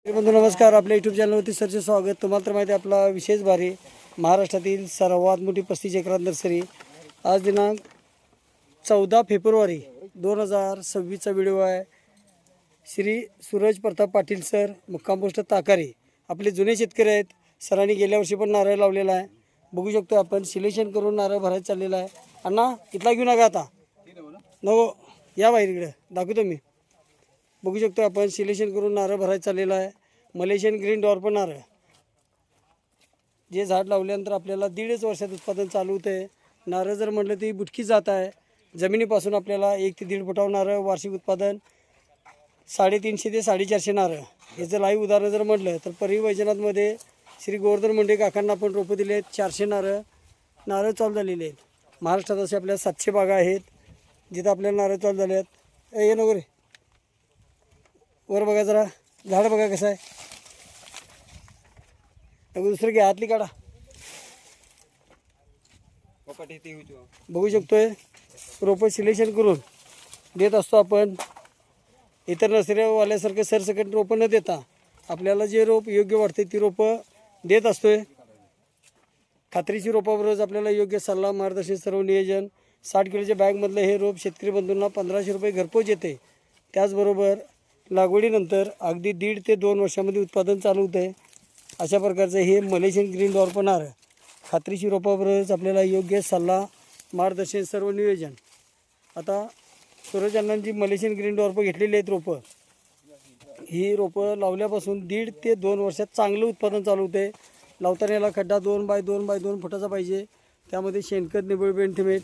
बंधू नमस्कार. आपल्या यूट्यूब चॅनलवरती सरचे स्वागत. तुम्हाला तर माहिती आहे आपला विशेष भारी महाराष्ट्रातील सर्वात मोठी 35 एकरात नर्सरी. आज दिनांक 14 फेब्रुवारी 2026चा व्हिडिओ आहे. श्री सूरज प्रताप पाटील सर, मुक्काम पोस्ट ताकारी, आपले जुने शेतकरी आहेत. सरांनी गेल्या वर्षी पण नारळ लावलेला आहे. बघू शकतो आपण सिलेक्शन करून नारळ भरायला चाललेला आहे. अण्णा इथला घेऊ नका आता, नको या बाहेर इकडे दाखवतो मी. बघू शकतो आपण सिलेक्शन करून नारळ भरायला चाललेला आहे. मलेशियन ग्रीन डॉर्प नारळ, जे झाड लावल्यानंतर आपल्याला 1.5 वर्षात उत्पादन चालू होतं. नारळ जर म्हटलं ती बुटकी जात आहे. जमिनीपासून आपल्याला 1 ते 1.5 फुटावर नारळ, वार्षिक उत्पादन 350 ते 450 नारळ. याचं लाईव्ह उदाहरण जर म्हटलं तर परळी वैजनाथमध्ये श्री गोवर्धन मुंडे काकांना आपण रोपं दिले आहेत. 400 नारळ चालू झालेले आहेत. महाराष्ट्रात असे आपल्या 700 बागा आहेत जिथं आपल्याला नारळ चालू झाले आहेत. ये नको रे, वर बघा जरा, झाड बघा कसं आहे. दुसरं घ्या, हातली काढा. बघू शकतोय रोपं सिलेक्शन करून देत असतो आपण. इतर नर्सरीवाल्यासारखं सरसकट रोपं न देता आपल्याला जे रोप योग्य वाटते ती रोपं देत असतोय. खात्रीची रोपाबरोबर आपल्याला योग्य सल्ला, मार्गदर्शन, सर्व नियोजन. 60 किलोच्या बॅगमधलं हे रोप शेतकरी बंधूंना 1500 रुपये घरपोच येते. त्याचबरोबर लागवडीनंतर अगदी 1.5 ते 2 वर्षामध्ये उत्पादन चालू होतं आहे. अशा प्रकारचं हे मलेशियन ग्रीन डॉर्प नारळ खात्रीशी रोपाबरोबरच आपल्याला योग्य सल्ला, मार्गदर्शन, सर्व नियोजन. आता सूरज अण्णांची मलेशियन ग्रीन डॉर्प घेतलेली आहेत रोपं. ही रोपं लावल्यापासून 1.5 ते 2 वर्षात चांगलं उत्पादन चालू होतं आहे. लावताना याला खड्डा 2 बाय 2 फुटाचा पाहिजे. त्यामध्ये शेणखत, निबळबेंड, थिमेट.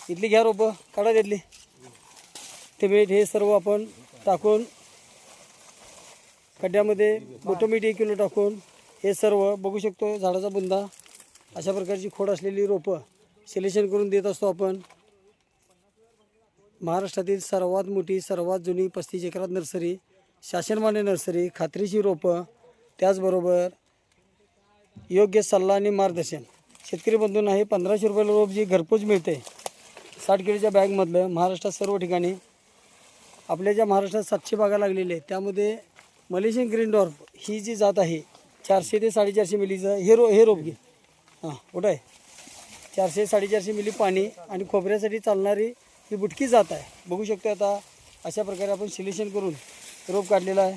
इथली घ्या रोपं, काढा घेतली. थिमेट हे सर्व आपण टाकून खड्ड्यामध्ये मोठं मीठ 1 किलो टाकून हे सर्व बघू शकतो. झाडाचा बुंदा अशा प्रकारची खोड असलेली रोपं सिलेक्शन करून देत असतो आपण. महाराष्ट्रातील सर्वात मोठी, सर्वात जुनी 35 एकरात नर्सरी, शासनमान्य नर्सरी, खात्रीशी रोपं, त्याचबरोबर योग्य सल्ला आणि मार्गदर्शन. शेतकरी बंधूंना हे 1500 रुपयाला रोप जे घरपोच मिळते 60 किलोच्या बॅगमधलं. महाराष्ट्रात सर्व ठिकाणी आपल्या ज्या महाराष्ट्रात 700 बागा लागलेल्या आहेत त्यामध्ये मलेशियन ग्रीन डॉर्प ही जी जात आहे 400 ते 450 मिलीचं हे रोप घे. हां कुठं आहे, 400 450 मिली पाणी आणि खोबऱ्यासाठी चालणारी ही बुटकी जात आहे. बघू शकतो. आता अशा प्रकारे आपण सिलेक्शन करून रोप काढलेला आहे.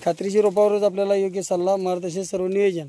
खात्रीशी रोपावरच आपल्याला योग्य सल्ला, मार्गदर्शन, सर्व नियोजन.